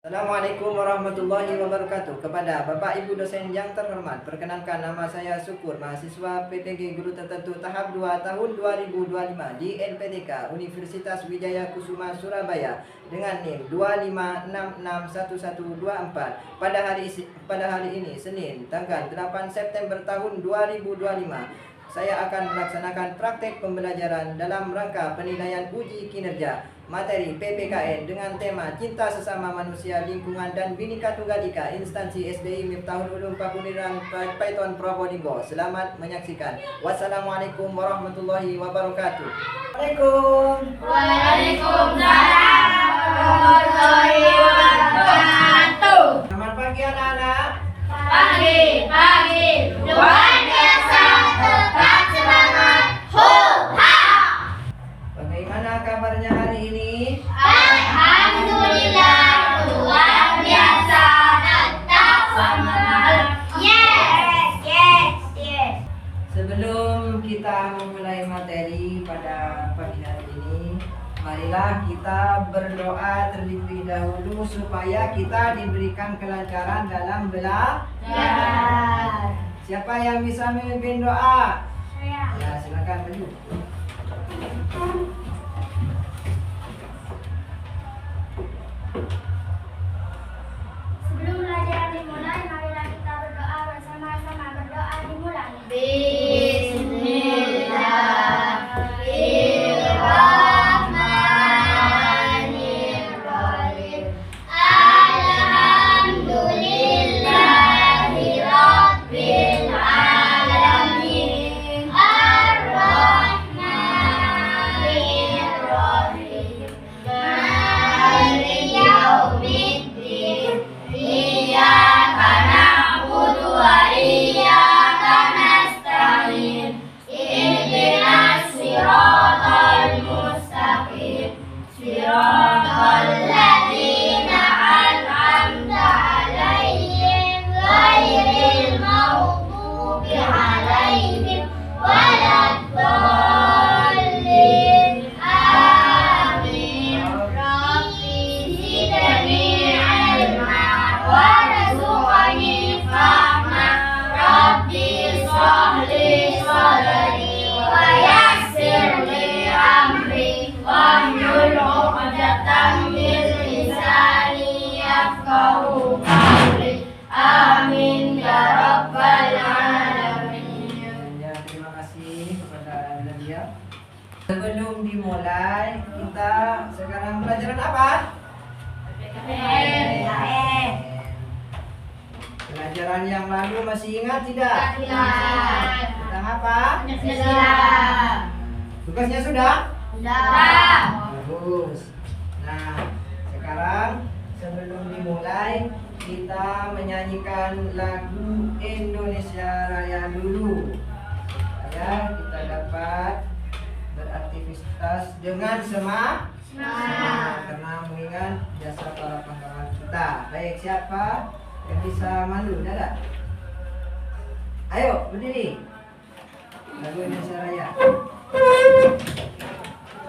Assalamualaikum warahmatullahi wabarakatuh. Kepada Bapak Ibu dosen yang terhormat, perkenalkan nama saya Syukur, mahasiswa PTG Guru Tertentu tahap 2 tahun 2025 di LPTK Universitas Wijaya Kusuma Surabaya dengan NIM 256611124. Pada hari ini Senin tanggal 8 September tahun 2025 saya akan melaksanakan praktek pembelajaran dalam rangka penilaian uji kinerja materi PPKN dengan tema Cinta Sesama Manusia, Lingkungan, dan Bhinneka Tunggal Ika, instansi SDI Miftahul Ulum Pakuniran Python Probolinggo. Selamat menyaksikan. Wassalamualaikum warahmatullahi wabarakatuh. Waalaikumsalam warahmatullahi wabarakatuh. Selamat pagi anak-anak. Pagi, luar biasa, tetap semangat, ho-ha! Bagaimana kabarnya hari ini? Alhamdulillah, luar biasa, tetap semangat. Yes. Sebelum kita memulai materi pada pagi hari ini, marilah kita berdoa terlebih dahulu supaya kita diberikan kelancaran dalam belajar. Siapa yang bisa memimpin doa? Ya, silakan maju. Sebelum pelajaran dimulai, marilah kita berdoa bersama-sama. Berdoa dimulai. Bismillahirrahmanirrahim. Alhamdulillahirabbil alamin. Ar-Rahmanirrahim. Maliki yaumiddin. Iyyaka na'budu wa iyyaka nasta'in. Ihdinas siratal mustaqim. Siratal ladzina an'amta 'alaihim ghairil maghdubi 'alaihim waladdallin. Amin. Rabbi zidni 'ilma warzuqni fahma. Rabbi shrah li sadri wa yassir li amri wahlul 'uqdatam min lisani yafqahu qawli. Amin ya rabbal alamin. Ya, terima kasih kepada Nadia. Sebelum dimulai, kita sekarang pelajaran apa? Pelajaran yang lalu masih ingat tidak? Tentang apa? Tugasnya sudah? Bagus. Nah, sekarang sebelum dimulai kita menyanyikan lagu Indonesia Raya dulu supaya kita dapat beraktivitas dengan semangat karena mengingat jasa para pahlawan kita. Baik, siapa yang bisa mandu? Ada? Ayo berdiri. Lagu Indonesia Raya.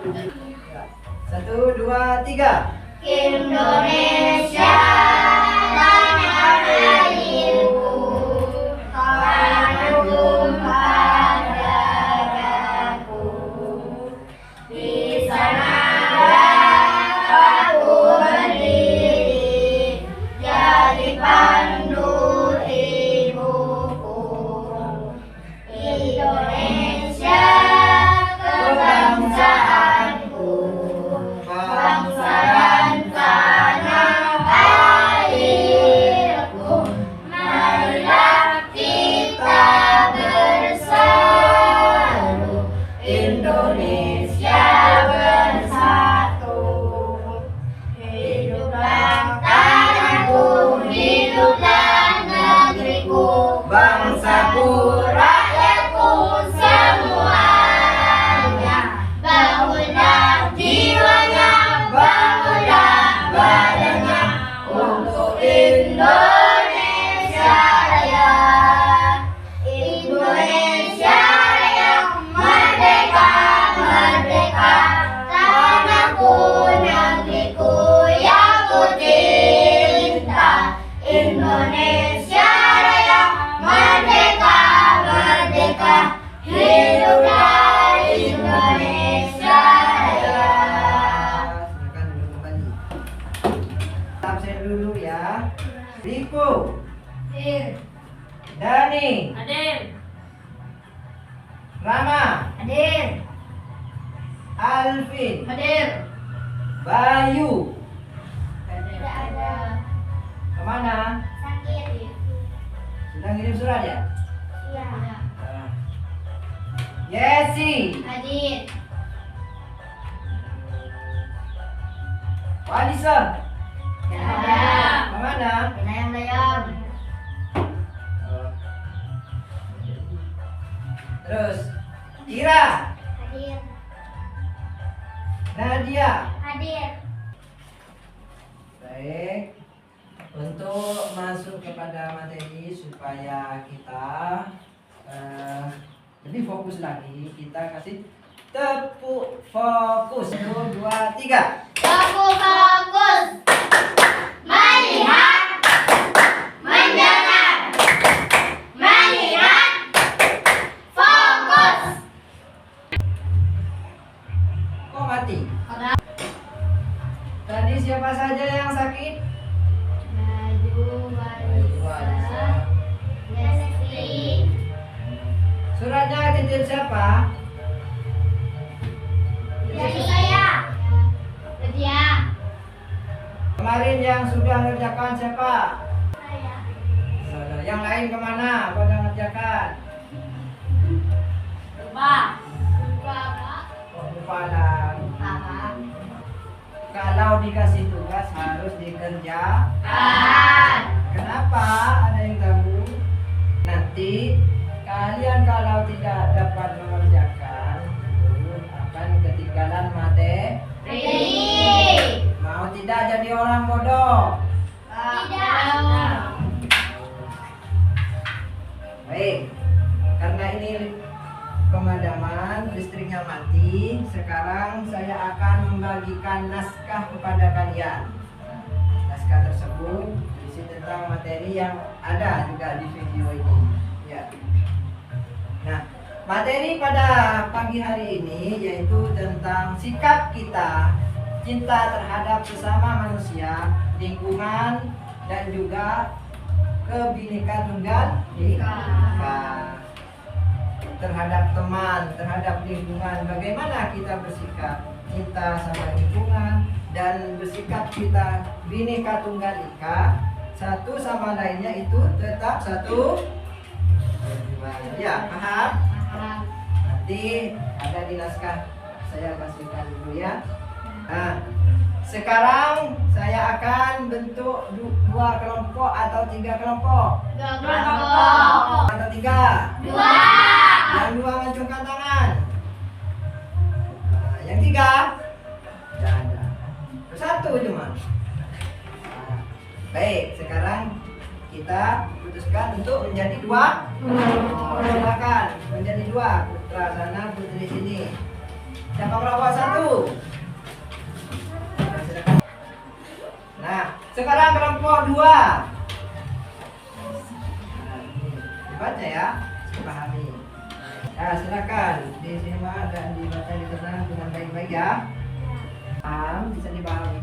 1, 2, 3. Indonesia tanah airku, tanah tumpah darahku. Di sanalah aku berdiri, jadi pandu ibuku. Indonesia kebangsaanku, bangsa dan tanah airku. Marilah kita bersatu, Indonesia bersatu. Hiduplah tanahku, hidup Indonesia Raya merdeka, merdeka, hiduplah Indonesia Raya. Silakan duduk kembali. Absen dulu ya. Riko, Hadir. Dani, Hadir. Rama, Hadir. Alvin, Hadir. Bayu. Tidak ada. Kemana? Sakit. Sedang ngirim surat ya? Iya. Yesi, Hadir. Walisa. Tidak ada. Kemana? Layang-layang. Terus Ira, Hadir. Nadia. Hadir. Baik. Untuk masuk kepada materi supaya kita lebih fokus lagi, kita kasih tepuk fokus. 1, 2, 3. Tepuk fokus. Melihat. Mendengar. Melihat. Fokus. Kok mati? Tadi siapa saja yang sakit? Baju Walisa. Lesti. Suratnya titip siapa? Dari saya. Dia. Kemarin yang sudah ngerjakan siapa? Saya. Yang lain kemana? Pada ngerjakan? Lupa. Lupa, Pak. Oh, lupa lah. Pak. Kalau dikasih tugas harus dikerjakan. Kenapa? Ada yang tahu? Nanti kalian kalau tidak dapat mengerjakan itu akan ketinggalan materi. Mau tidak jadi orang bodoh? Tidak. Baik. Karena ini pemadaman listriknya mati, sekarang saya akan membagikan naskah kepada kalian. Naskah tersebut berisi tentang materi yang ada juga di video ini. Ya. Nah, materi pada pagi hari ini yaitu tentang sikap kita cinta terhadap sesama manusia, lingkungan, dan juga kebinekaan tunggal ika. Terhadap teman, terhadap lingkungan, bagaimana kita bersikap cinta sama lingkungan dan bersikap kita Bhinneka Tunggal Ika, satu sama lainnya itu tetap satu. Ya, paham? Nanti ada di naskah, saya pastikan dulu ya. Nah, sekarang saya akan bentuk 2 kelompok atau 3 kelompok. Atau 3. Yang 2 ngacungkan tangan. Nah, yang 3 tidak ada. 1 cuma. Nah, baik, sekarang kita putuskan untuk menjadi 2. Silakan menjadi 2. Putra sana, putri sini. Siapa kelompok 1? Silakan. Nah, sekarang kelompok 2. Nah, dibaca ya, dipahami. Nah, silakan disimak dan dibaca di sana dengan baik-baik ya. Paham? Bisa dipahami?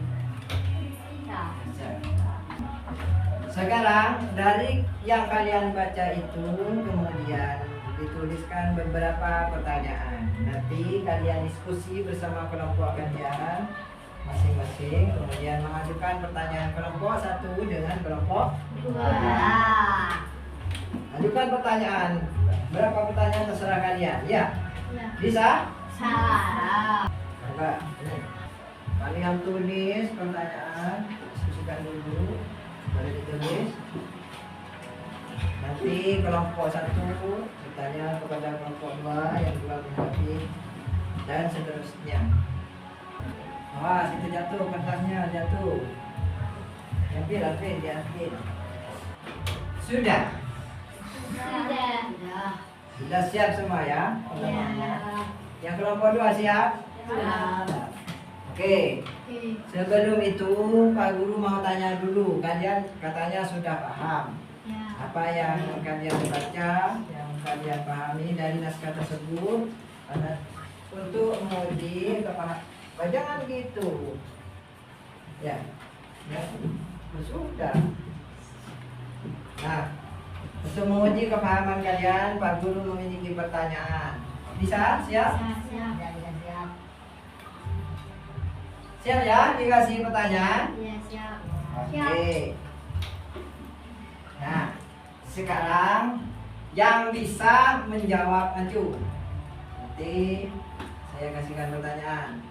Bisa. Sekarang dari yang kalian baca itu kemudian dituliskan beberapa pertanyaan. Nanti kalian diskusi bersama kelompok kalian masing-masing, kemudian mengajukan pertanyaan kelompok 1 dengan kelompok 2. Ajukan pertanyaan. Berapa pertanyaan terserah kalian. Ya. Bisa? Coba. Ini. Kalian tulis pertanyaan, diskusikan dulu, baru ditulis. Nanti kelompok 1 bertanya kepada kelompok 2, yang 2 menjawab, dan seterusnya. Awas, itu jatuh kertasnya, jatuh. Ambil, diambil. Sudah. Sudah siap semua ya? Yang kelompok 2 siap? Oke. Oke. Sebelum itu Pak Guru mau tanya dulu, kalian katanya sudah paham Ya. apa yang kalian baca, yang kalian pahami dari naskah tersebut. Untuk menguji kepahaman, jangan gitu. Ya, ya, sudah. Nah, untuk menguji kepahaman kalian, Pak Guru memiliki pertanyaan. Bisa? Siap? Siap. Siap ya? Dikasih pertanyaan? Ya, siap. Oke. Nah, sekarang yang bisa menjawab Ancu. Nanti saya kasihkan pertanyaan.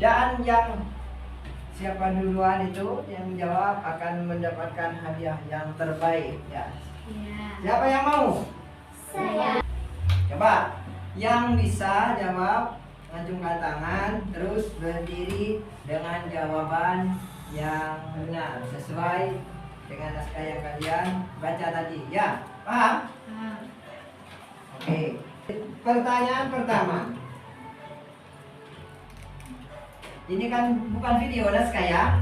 Dan yang siapa duluan itu yang menjawab akan mendapatkan hadiah yang terbaik ya. Ya. Siapa yang mau? Saya. Coba yang bisa jawab acungkan tangan terus berdiri dengan jawaban yang benar sesuai dengan naskah yang kalian baca tadi ya. Paham? Oke. Pertanyaan pertama. Ini kan bukan video naskah ya.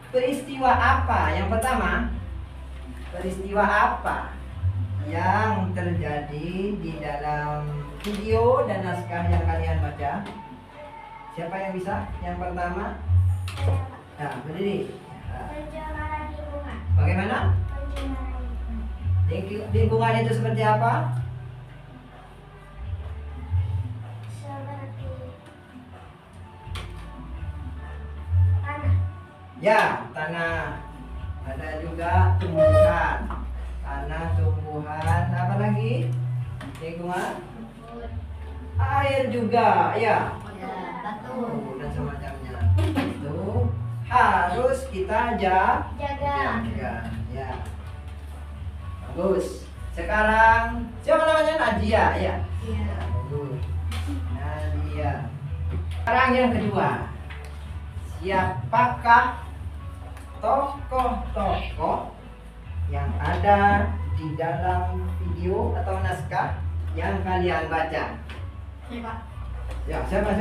Peristiwa apa? Yang pertama, peristiwa apa yang terjadi di dalam video dan naskah yang kalian baca? Siapa yang bisa? Yang pertama? Nah, berdiri. Pencemaran lingkungan. Bagaimana? Pencemaran lingkungan. Lingkungan itu seperti apa? Seperti tanah. Ya, tanah. Ada juga tumbuhan. Tanah, tumbuhan, apa lagi? Lingkungan? Air juga, ya. Ya, batu. Dan semacamnya. Itu harus kita jaga. Ya. Bagus. Sekarang siapa namanya? Nadia, ya. Ya. Bagus. Nadia. Sekarang yang kedua. Siapakah tokoh-tokoh yang ada di dalam video atau naskah yang kalian baca? Siapa? Ya, siapa?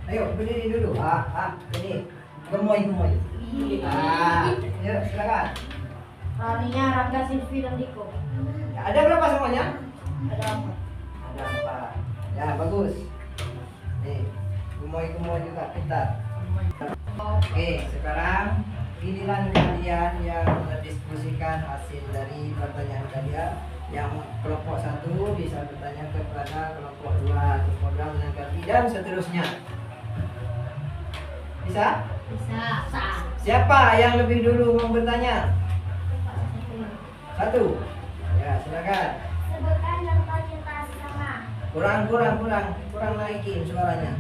Ayo, berdiri dulu. Ini gemoy. Yuk, silakan. Raninya Rangga, Silvi, dan Diko. Ya, ada berapa semuanya? Ada apa? Ada 4. Ya, bagus. Nih, gemoy juga pintar. Oke, sekarang giliran kalian yang mendiskusikan hasil dari pertanyaan kalian. Yang kelompok 1 bisa bertanya kepada kelompok 2, kelompok 2 menanggapi dan seterusnya. Bisa? Bisa. Siapa yang lebih dulu mau bertanya? 1. Ya, silakan. Sebutkan contoh cinta sesama. Kurang naikin suaranya.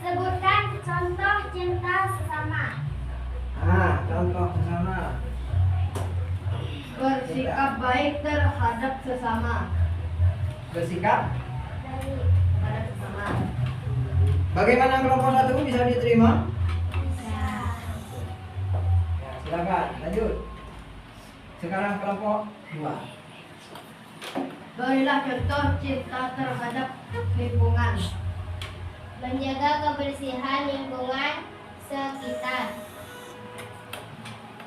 Sebutkan contoh cinta sesama. Contoh bersama. Bersikap baik terhadap sesama. Bersikap. Terhadap sesama. Bagaimana kelompok 1 bisa diterima? Bisa. Ya, silakan lanjut. Sekarang kelompok 2. Berilah contoh cinta terhadap lingkungan. Menjaga kebersihan lingkungan sekitar.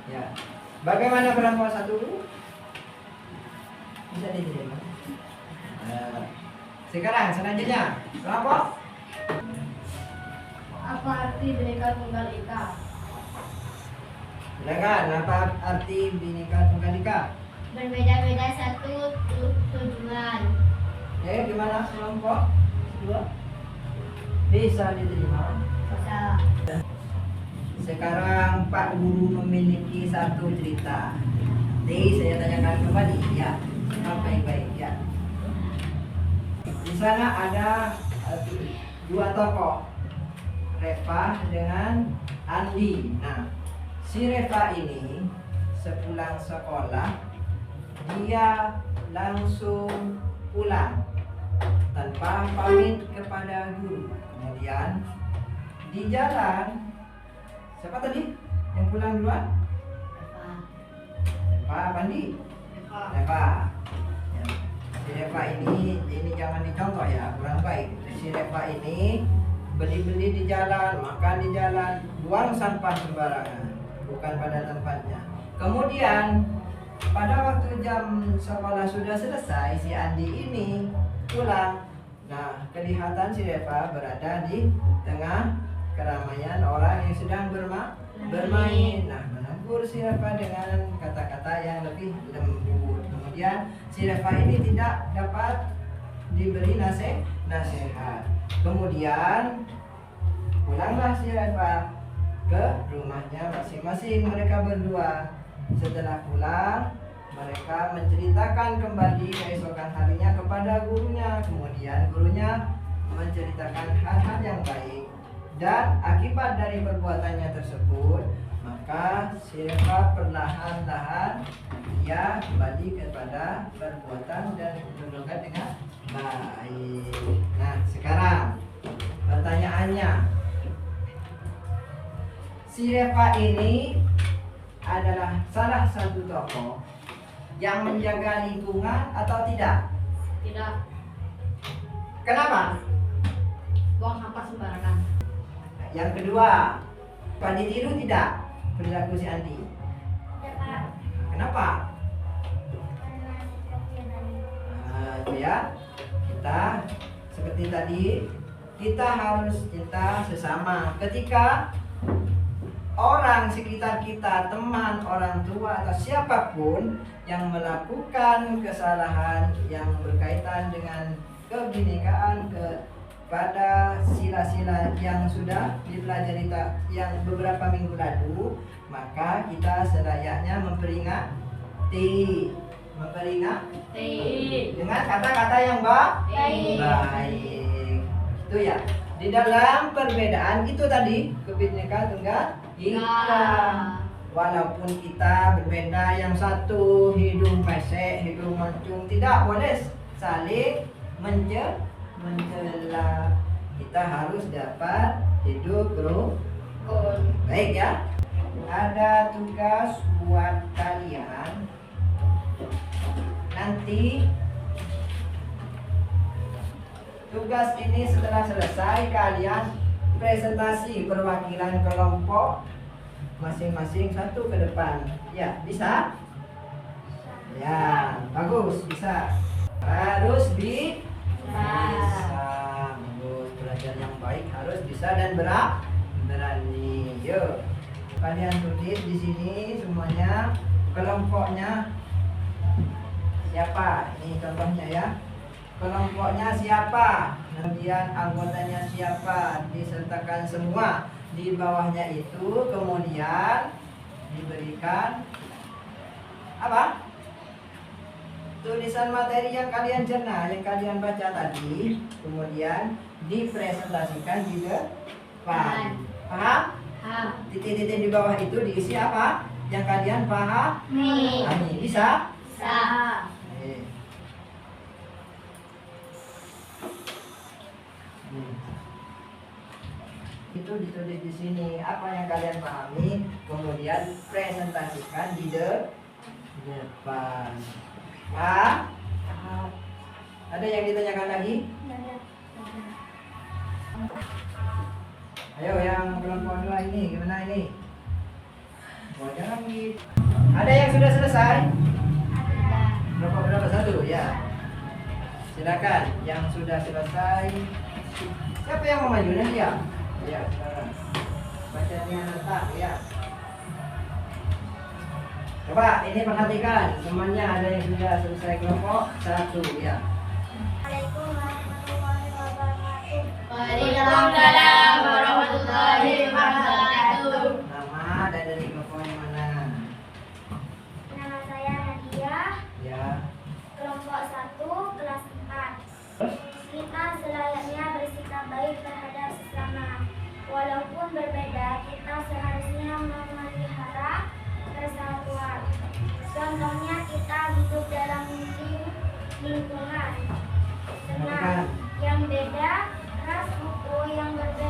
Ya. Bagaimana kelompok 1? Bisa diterima. Sekarang selanjutnya kelompok. Apa arti Bhinneka Tunggal Ika? Silakan, apa arti Bhinneka Tunggal Ika? Berbeda-beda satu tujuan. Ya, gimana kelompok 2? Bisa diterima. Bisa. Sekarang Pak Guru memiliki satu cerita. Nanti saya tanyakan kembali ya. Baik ya. Di sana ada 2 tokoh, Reva dengan Andi. Nah, si Reva ini sepulang sekolah dia langsung pulang tanpa pamit kepada guru. Kemudian di jalan, siapa tadi yang pulang duluan? Reva, Andi, Reva. Ya. Si Reva ini jangan dicontoh ya, kurang baik. Si Reva ini beli-beli di jalan, makan di jalan, buang sampah sembarangan, bukan pada tempatnya. Kemudian pada waktu jam sekolah sudah selesai, si Andi ini pulang. Nah, kelihatan si Reva berada di tengah keramaian orang yang sedang bermain. Nah, menegur si Reva dengan kata-kata yang lebih lembut. Kemudian si Reva ini tidak dapat diberi nasihat. Kemudian pulanglah si Reva ke rumahnya masing-masing mereka berdua. Setelah pulang, mereka menceritakan kembali keesokan harinya kepada gurunya. Kemudian gurunya menceritakan hal-hal yang baik. Dan akibat dari perbuatannya tersebut, maka si Reva perlahan-lahan ia kembali kepada perbuatan dan berbuat dengan baik. Nah, sekarang pertanyaannya, si Reva ini adalah salah satu tokoh yang menjaga lingkungan atau tidak? Tidak. Kenapa? Buang sampah sembarangan. Yang kedua, Pak ditiru tidak perilaku si Andi? Dapat. Kenapa? Karena seperti yang tadi. Nah, itu ya. Kita seperti tadi, kita harus cinta sesama. Ketika orang sekitar kita, teman, orang tua, atau siapapun yang melakukan kesalahan yang berkaitan dengan kebinekaan, pada sila-sila yang sudah dipelajari yang beberapa minggu lalu, maka kita selayaknya memperingati dengan kata-kata yang baik. Itu ya. Di dalam perbedaan itu tadi, kebinekaan tunggal ika. Walaupun kita berbeda, yang satu hidung pesek, hidung mancung, tidak boleh saling mencela. Kita harus dapat hidup rukun. Baik ya. Ada tugas buat kalian. Nanti tugas ini setelah selesai, kalian presentasi perwakilan kelompok masing-masing satu ke depan. Ya, bisa? Ya, bagus, bisa. Harus bisa. Bagus, belajar yang baik harus bisa dan berani. Yuk, kalian tulis di sini semuanya kelompoknya siapa. Ini contohnya ya. Kelompoknya siapa, kemudian anggotanya siapa, disertakan semua. Di bawahnya itu kemudian diberikan apa? Tulisan materi yang kalian cerna, yang kalian baca tadi, kemudian dipresentasikan di depan. Paham? Titik-titik di bawah itu diisi apa? Yang kalian pahami. Bisa? Bisa. Itu ditulis di sini apa yang kalian pahami, kemudian presentasikan di depan. Ada yang ditanyakan lagi? Ayo yang kelompok 2 ini gimana ini? Jangan gitu. Ada yang sudah selesai? Berapa satu ya? Silakan yang sudah selesai. Siapa yang mau maju nanti ya? Ya, sekarang bacanya letak ya. Coba ini perhatikan, semuanya ada yang sudah selesai kelompok 1 ya. Assalamualaikum warahmatullahi wabarakatuh. Waalaikumsalam warahmatullahi wabarakatuh. Nama dan dari kelompok yang mana? Nama saya Nadia, Ya. kelompok 1, kelas 4. Kita selayaknya bersikap baik terhadap sesama. Walaupun berbeda, kita seharusnya memelihara persatuan. Contohnya kita hidup dalam lingkungan senang. Yang beda, ras suku yang berbeda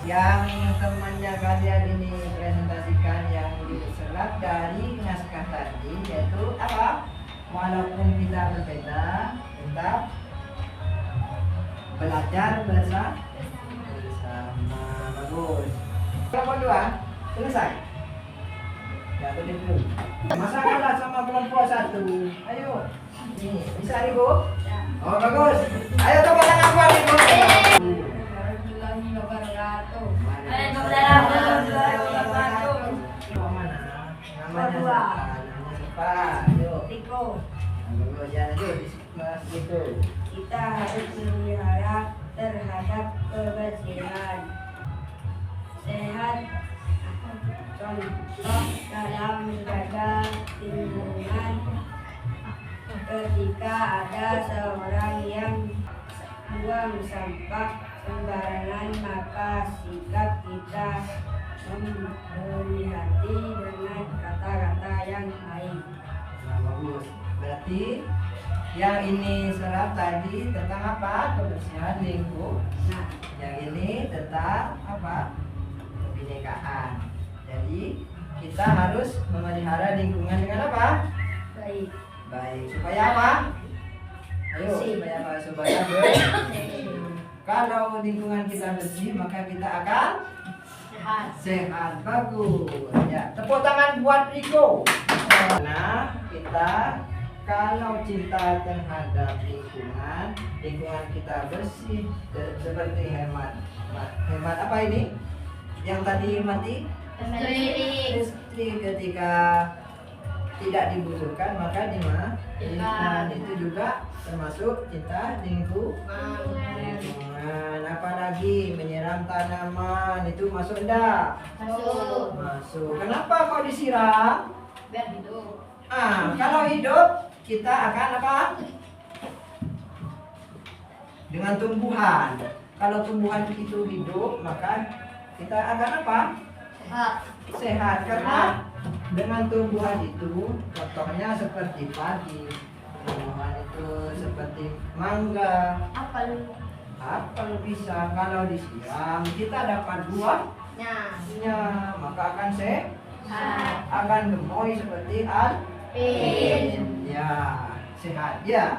yang temannya kalian ini presentasikan yang diserap dari naskah tadi, yaitu apa? Walaupun kita berbeda, tetap belajar bersama. Bagus. Kelompok 2 selesai. Ya, tulis dulu. Masalah sama kelompok 1. Ayo. Nih, bisa Ibu? Oh, bagus. Ayo tepuk tangan buat Ibu. Warahmatullahi wabarakatuh. Mana? Namanya siapa? Ayo. Riko, Bagus, ya, ayo di kelas itu. kita harus memelihara terhadap kebersihan. Sehat contoh dalam menjaga lingkungan ketika ada seorang yang buang sampah sembarangan, maka sikap kita memperhati dengan kata-kata yang baik. Nah, bagus. Berarti yang ini serap tadi tentang apa? Kebersihan lingkungan. Nah, Yang ini tentang apa? Kebinekaan. Jadi kita harus memelihara lingkungan dengan apa? baik. Baik. Supaya apa? Ayo, Bersih. supaya apa? Supaya bersih. Kalau lingkungan kita bersih, maka kita akan Sehat. sehat. Bagus. Ya, tepuk tangan buat Riko. Karena kita kalau cinta terhadap lingkungan, lingkungan kita bersih, seperti hemat apa ini? Yang tadi mati? Listrik ketika tidak dibutuhkan maka dimana? Itu juga termasuk cinta lingkungan. Apalagi menyiram tanaman itu masuk enggak? Masuk. Kenapa kau disiram? Biar hidup. Kalau hidup kita akan apa? Dengan tumbuhan. Kalau tumbuhan itu hidup maka kita akan apa? Sehat. Sehat. Karena dengan tumbuhan itu, contohnya seperti padi, tumbuhan itu seperti mangga, Apel. apel bisa. Kalau disiram kita dapat buahnya, maka akan akan gemoy seperti ya, sehat ya.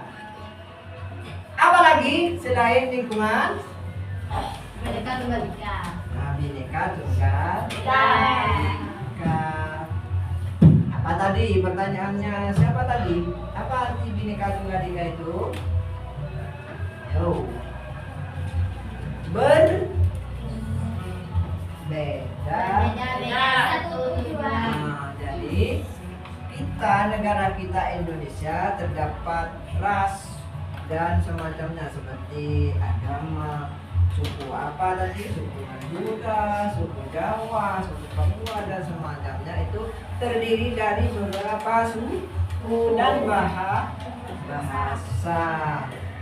Apalagi selain lingkungan? Mereka tunggal ika. Bineka Tunggal Ika. Ika. Apa tadi pertanyaannya? Siapa tadi? Apa arti Bineka Tunggal Ika itu? Yo. Berbeda. Jadi kita, negara kita Indonesia terdapat ras dan semacamnya seperti agama, suku apa tadi, suku Madura, suku Jawa, suku Papua dan semacamnya itu terdiri dari beberapa suku dan bahasa.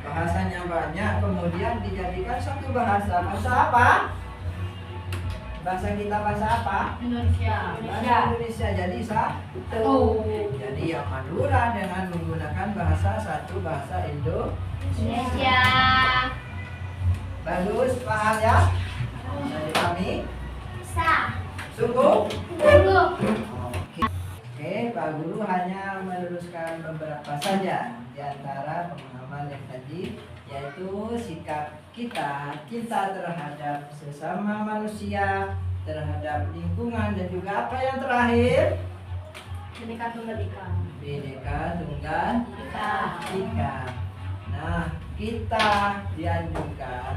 Bahasanya banyak kemudian dijadikan satu bahasa. Bahasa apa? Bahasa kita bahasa apa? Indonesia. Bahasa Indonesia. Jadi satu. Jadi yang Madura dengan menggunakan bahasa satu bahasa Indonesia. Bagus, paham ya? Dari kami. Sungguh? Oke, Pak Guru hanya meluruskan beberapa saja di antara pemahaman yang tadi, yaitu sikap kita, cinta terhadap sesama manusia, terhadap lingkungan, dan juga apa yang terakhir? Bineka Tunggal Ika. Bineka Tunggal Ika. Nah, kita dianjurkan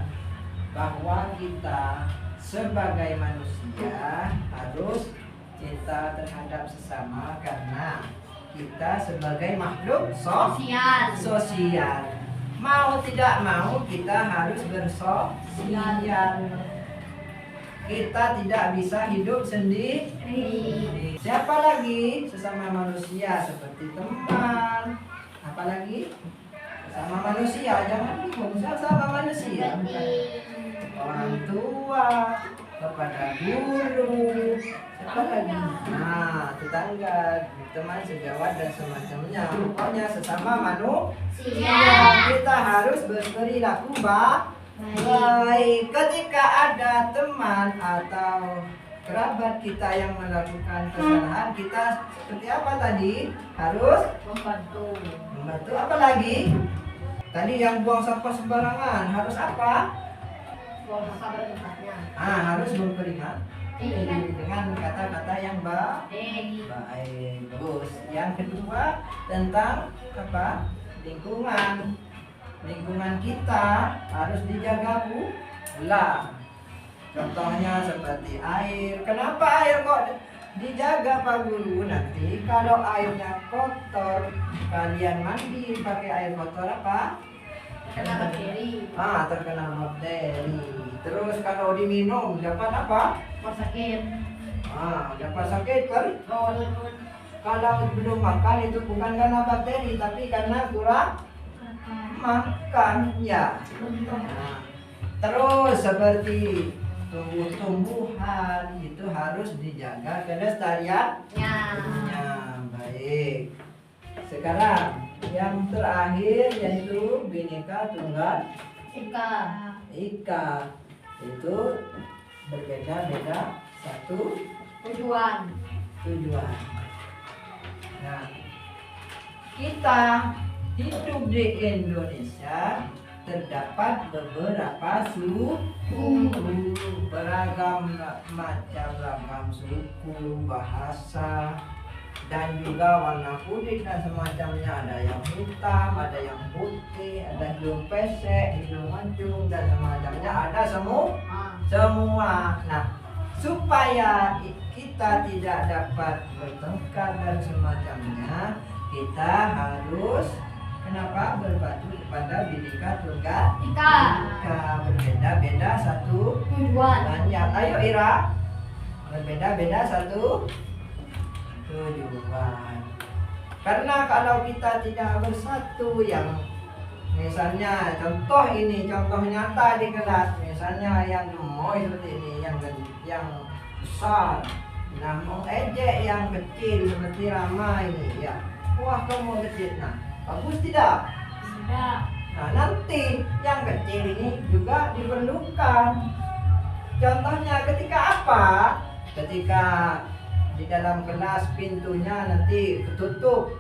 bahwa kita sebagai manusia harus cinta terhadap sesama karena kita sebagai makhluk sosial. Mau tidak mau kita harus bersosial. Kita tidak bisa hidup sendiri. Siapa lagi? Sesama manusia seperti teman. Apalagi? Sesama manusia, jangan bingung, sesama manusia. Orang tua, kepada guru, siapa lagi? Nah, tetangga, teman sejawat dan semacamnya. Pokoknya sesama manusia kita harus berperilaku Baik, ketika ada teman atau kerabat kita yang melakukan kesalahan, kita seperti apa tadi? Harus Membantu. membantu. Apa lagi? Tadi yang buang sampah sembarangan harus apa? Buang sampah tempatnya. Harus memperingati dengan kata-kata yang baik. Bagus. Yang kedua tentang apa? Lingkungan. Lingkungan kita harus dijaga pula. Contohnya seperti air. Kenapa air kok dijaga Pak Guru? Nanti kalau airnya kotor, kalian mandi pakai air kotor apa? Kena bakteri. Terkena bakteri. Terus kalau diminum dapat apa? Sakit. Dapat sakit kan? Rol. Kalau belum makan itu bukan karena bakteri, tapi karena kurang makan ya. Terus seperti tumbuh-tumbuhan itu harus dijaga kelestariannya. Baik. Sekarang yang terakhir yaitu Bhinneka Tunggal Ika. Itu berbeda-beda satu Tujuan. Nah, kita hidup di Indonesia terdapat beberapa suku, beragam macam ragam suku, bahasa, dan juga warna kulit dan semacamnya. Ada yang hitam, ada yang putih, ada hidung pesek, hidung mancung dan semacamnya. Ada semua. Nah, supaya kita tidak dapat bertengkar dan semacamnya, kita harus berbatu kepada Bhinneka Tunggal Ika. Berbeda-beda satu Tujuan. banyak. Ayo Ira, berbeda-beda satu tujuan. Karena kalau kita tidak bersatu, yang misalnya contoh nyata di kelas, misalnya yang gemoy seperti ini, yang besar, nah mengejek yang kecil seperti Rama ini, ya, wah kamu kecil, nah bagus tidak? Tidak. Nah nanti yang kecil ini juga diperlukan. Contohnya ketika apa? Ketika di dalam kelas pintunya nanti ketutup,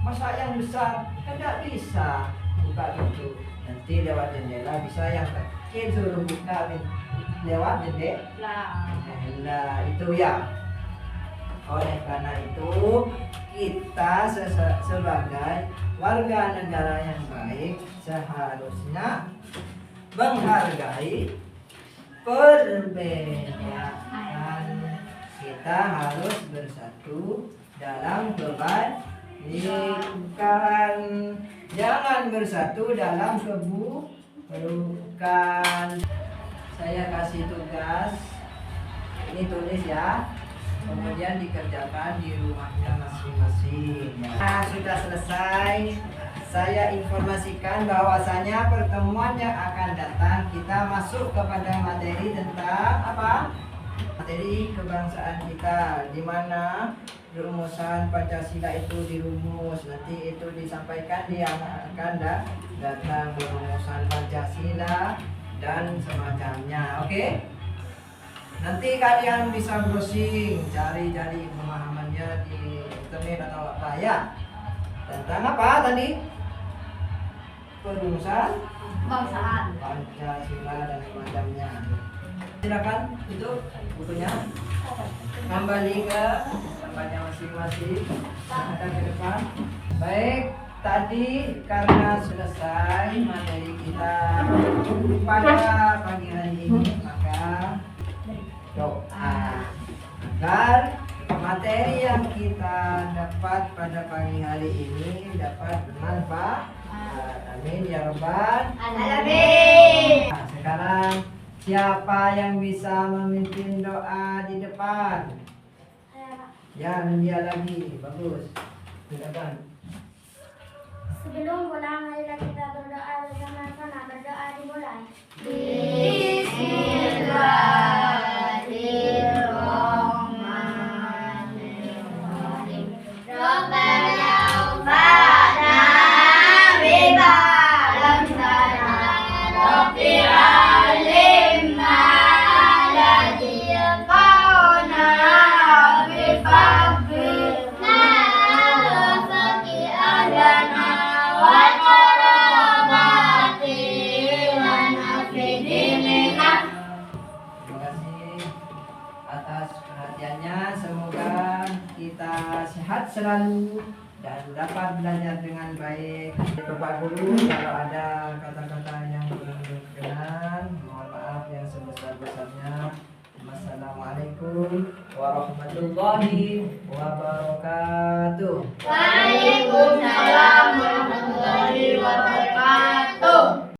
masa yang besar tidak bisa buka pintu, nanti lewat jendela bisa, yang kecil suruh buka lewat jendela itu ya. Oleh karena itu kita sebagai warga negara yang baik seharusnya menghargai perbedaan. Kita harus bersatu dalam kebaikan, jangan bersatu dalam keburukan. Saya kasih tugas, ini tulis ya, kemudian dikerjakan di rumahnya masing-masing. Nah, sudah selesai. Saya informasikan bahwasanya pertemuan yang akan datang kita masuk kepada materi tentang apa? Materi kebangsaan kita, di mana rumusan Pancasila itu dirumus. Nanti itu disampaikan yang akan datang, rumusan Pancasila dan semacamnya. Oke? Nanti kalian bisa browsing, cari-cari pemahamannya di internet atau apa ya. Tentang apa tadi? Perumusan Kebangsaan. Pancasila dan semacamnya. Silakan itu bukunya. Kembali ke tempatnya masing-masing. Kita ke depan. Baik, tadi karena selesai materi kita pada pagi hari ini, maka doa agar materi yang kita dapat pada pagi hari ini dapat bermanfaat. Amin ya rabbal Alamin. Nah, sekarang siapa yang bisa memimpin doa di depan? Ya, dia lagi. Bagus. Silakan. Sebelum pulang, marilah kita berdoa bersama-sama. Berdoa dimulai. Bismillahirrahmanirrahim. Rabbana Rabbana bima lamsana Rabbina atas perhatiannya. Semoga kita sehat selalu dan dapat belajar dengan baik. Bapak Guru, kalau ada kata-kata yang kurang berkenan, mohon maaf yang sebesar-besarnya. Wassalamualaikum warahmatullahi wabarakatuh.